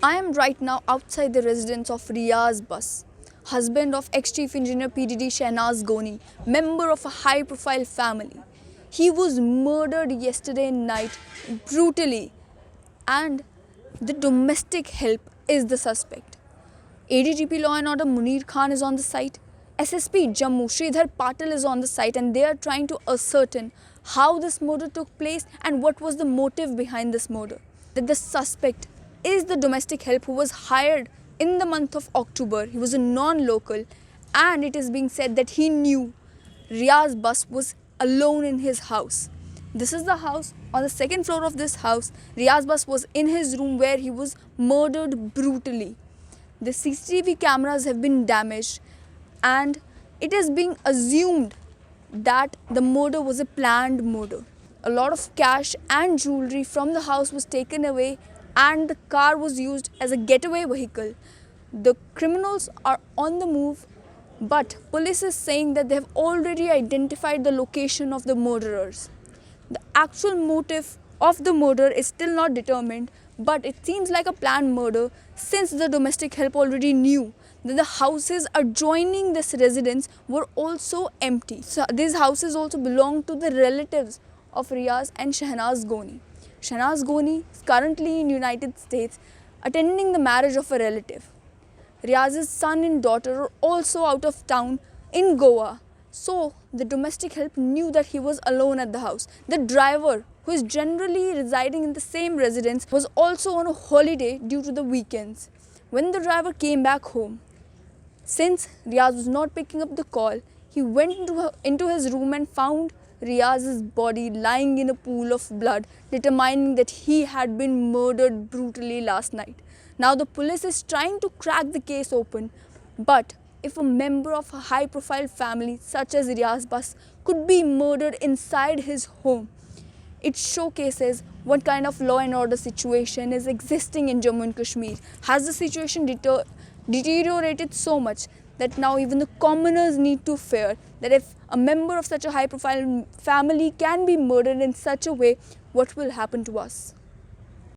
I am right now outside the residence of Riaz Bus, husband of ex-Chief Engineer PDD Shahnaz Goni, member of a high-profile family. He was murdered yesterday night brutally, and the domestic help is the suspect. ADGP Law and Order Munir Khan is on the site. SSP Jammu Sridhar Patil is on the site, and they are trying to ascertain how this murder took place and what was the motive behind this murder. That the suspect is the domestic help who was hired in the month of October. He was a non-local, and it is being said that he knew Riaz Bus was alone in his house. This is the house. On the second floor of this house, Riaz Bus was in his room where he was murdered brutally. The CCTV cameras have been damaged, and it is being assumed that the murder was a planned murder. A lot of cash and jewelry from the house was taken away, and the car was used as a getaway vehicle. The criminals are on the move, but police is saying that they have already identified the location of the murderers. The actual motive of the murder is still not determined, but it seems like a planned murder since the domestic help already knew that the houses adjoining this residence were also empty. So these houses also belong to the relatives of Riaz and Shahnaz Goni. Shahnaz Goni is currently in United States attending the marriage of a relative. Riaz's son and daughter are also out of town in Goa. So the domestic help knew that he was alone at the house. The driver, who is generally residing in the same residence, was also on a holiday due to the weekends. When the driver came back home, since Riaz was not picking up the call, he went into his room and found Riaz's body lying in a pool of blood, determining that he had been murdered brutally last night. Now the police is trying to crack the case open, but if a member of a high-profile family such as Riaz Bus could be murdered inside his home, it showcases what kind of law and order situation is existing in Jammu and Kashmir. Has the situation deteriorated so much that now even the commoners need to fear that if a member of such a high-profile family can be murdered in such a way, what will happen to us?